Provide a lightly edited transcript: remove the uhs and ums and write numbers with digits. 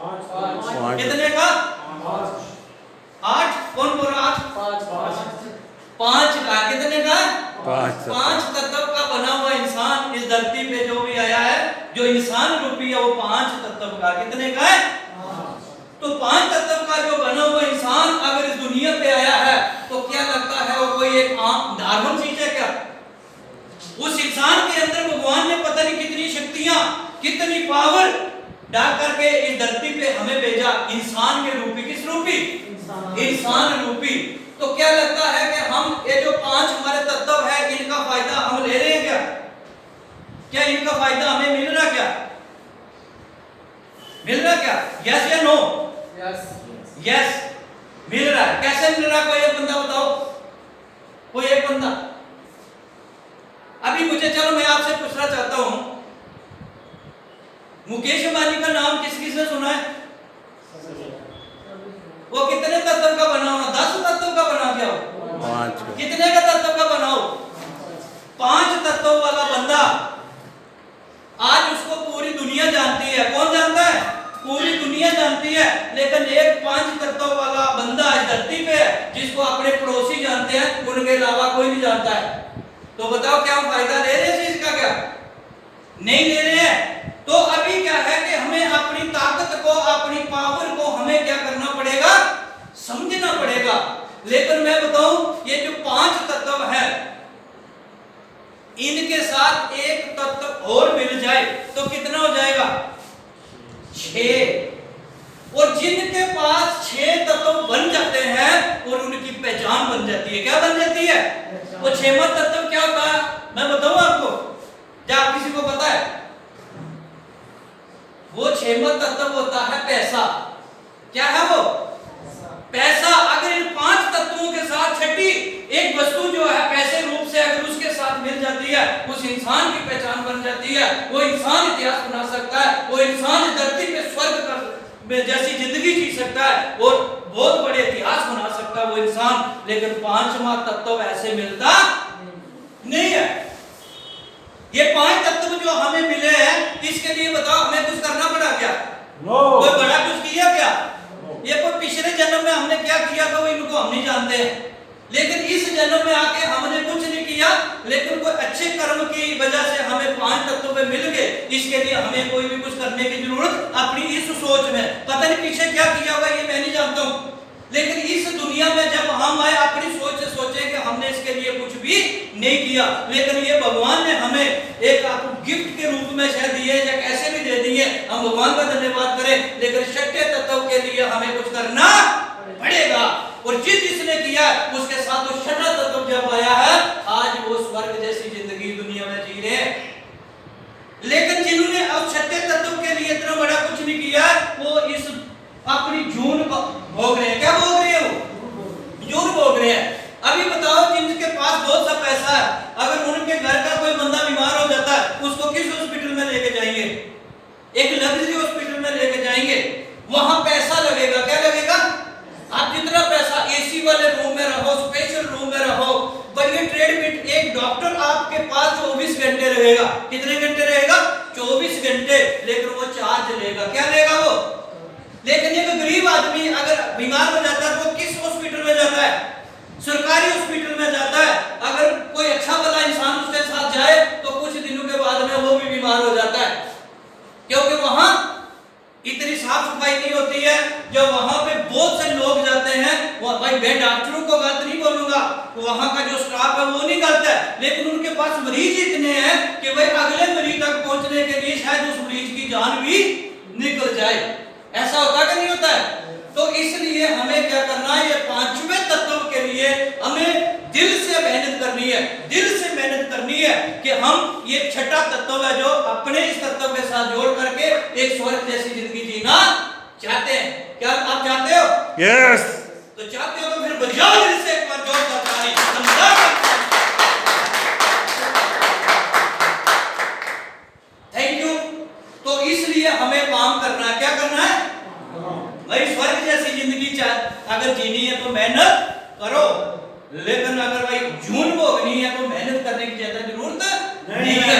कितने का? 8। कौन बोल रहा? 5 का। कितने का? 5 तत्व का बना हुआ इंसान इस धरती पे जो भी आया है, जो इंसान रूपी है वो 5 तत्व का। कितने का है? तो 5 तत्व का जो बना हुआ इंसान अगर इस दुनिया पे आया है तो क्या लगता है वो कोई एक आम नॉर्मल चीज है क्या? उस इंसान के अंदर भगवान ने पता नहीं कितनी शक्तियां, कितनी पावर डाल करके इस धरती पे हमें भेजा, इंसान के रूपी। किस रूपी? इंसान रूपी। तो क्या लगता है कि हम ये जो 5 हमारे तत्व है इनका फायदा हम ले रहे हैं क्या? क्या इनका फायदा हमें मिल रहा क्या? मिल रहा क्या? यस या नो? यस मिल रहा है। कैसे मिल रहा? कोई एक बंदा बताओ, कोई एक बंदा। अभी मुझे, चलो मैं आपसे पूछना चाहता हूं, मुकेश अंबानी का नाम किस किसने सुना है? वो कितने तत्व का बना हुआ? 10 तत्व का बना क्या हो? 5। कितने का तत्व का बनाओ? 5 तत्व वाला बंदा आज उसको पूरी दुनिया जानती है। कौन जानता है? पूरी दुनिया जानती है। लेकिन एक 5 तत्व वाला बंदा इस धरती पे है जिसको अपने पड़ोसी जानते हैं, उनके अलावा कोई नहीं जानता है। तो बताओ क्या हम फायदा ले रहे हैं इसका? क्या नहीं ले रहे हैं। तो अभी क्या है कि हमें अपनी ताकत को, अपनी पावर को हमें क्या करना पड़ेगा? समझना पड़ेगा। लेकिन मैं बताऊं, ये जो 5 तत्व है इनके साथ एक तत्व और मिल जाए तो कितना हो जाएगा? 6। और जिनके पास 6 तत्व बन जाते हैं और उनकी पहचान बन जाती है। क्या बन जाती है? वो 6वां तत्व क्या होता है मैं बताऊं आपको? क्या आप किसी को पता है? वो 6वां तत्व होता है पैसा। क्या है वो? पैसा। अगर इन 5 तत्वों के साथ छठी एक वस्तु जो है पैसे रूप से अगर उसके साथ मिल जाती है, उस इंसान की पहचान बन जाती है। वो इंसान इतिहास बना सकता है, वो इंसान धरती पे स्वर्ग में जैसी जिंदगी जी सकता है और बहुत बड़े इतिहास बना सकता है वो इंसान। लेकिन 5वां तत्व ऐसे मिलता नहीं है। ये 5 तत्व जो हमें मिले हैं इसके लिए बताओ हमें कुछ करना पड़ा क्या? कोई बड़ा कुछ किया क्या? ये कोई पिछले जन्म में हमने क्या किया था वो इनको हम नहीं जानते हैं। लेकिन इस जन्म में आके हमने कुछ नहीं किया, लेकिन कोई अच्छे कर्म की वजह से हमें 5 तत्व पे मिल गए। इसके लिए हमें कोई भी कुछ करने की जरूरत अपनी इस सोच में, पता नहीं पीछे क्या किया हुआ ये मैं नहीं जानता हूँ। लेकिन इस दुनिया में जब हम आए अपनी सोच से सोचे कि हमने इसके लिए कुछ भी नहीं किया, लेकिन ये भगवान ने हमें एक आपको गिफ्ट के रूप में शायद दिए या कैसे भी दे दिए, हम भगवान का धन्यवाद करें। लेकिन छठे तत्व के लिए हमें कुछ करना पड़ेगा। और जिसने किया उसके साथ वो छठा तत्व जब आया है आज वो स्वर्ग जैसी जिंदगी दुनिया में जी रहे हैं। लेकिन जिन्होंने अब छठे तत्व के लिए इतना बड़ा कुछ नहीं किया वो इस अपनी जून को भोग रहे हैं। क्या भोग रहे हैं? वो जून भोग रहे हैं। अभी बताओ जिनके पास बहुत सा पैसा है, अगर उनके घर का कोई बंदा बीमार हो जाता है उसको किस हॉस्पिटल में लेके जाएंगे? एक लग्जरी हॉस्पिटल में लेके जाएंगे। वहां पैसा लगेगा। क्या लगेगा? आप जितना पैसा एसी वाले रूम में रहो, स्पेशल रूम में रहो, बढ़िया ट्रीटमेंट, एक डॉक्टर आपके पास 24 घंटे रहेगा। कितने घंटे रहेगा? 24 घंटे। लेकिन वो चार्ज लेगा। क्या लेगा वो? लेकिन एक गरीब आदमी अगर बीमार हो जाता है तो किस हॉस्पिटल में जाता है? सरकारी हॉस्पिटल में जाता है। अगर कोई अच्छा भला इंसान उसके साथ जाए तो कुछ दिनों के बाद में वो भी बीमार हो जाता है, क्योंकि वहां इतनी साफ सफाई नहीं होती है। जब वहां पे बहुत से लोग जाते हैं, वो भाई मैं डॉक्टरों को गलत नहीं बोलूंगा, वहां का जो स्टाफ है वो नहीं गलत है, लेकिन उनके पास मरीज इतने हैं कि भाई अगले मरीज तक पहुंचने के लिए शायद उस मरीज की जान भी निकल जाए। ऐसा होता कि नहीं होता है? तो इसलिए हमें क्या करना है? ये 5वें तत्व के लिए हमें दिल से मेहनत करनी है। दिल से मेहनत करनी है कि हम ये छठा तत्व है जो अपने इस तत्व के साथ जोड़ करके एक स्वर्ग जैसी जिंदगी जीना चाहते हैं। क्या आप चाहते हो? यस। तो चाहते हो तो फिर बजाओ दिल से एक बार जोरदार ताली। Thank you. तो इसलिए हमें काम करना है। क्या करना है भाई? स्वर्ग जैसी जिंदगी अगर जीनी है तो मेहनत करो, लेकिन अगर भाई जून भोगनी है तो मेहनत करने की ज्यादा जरूरत नहीं है।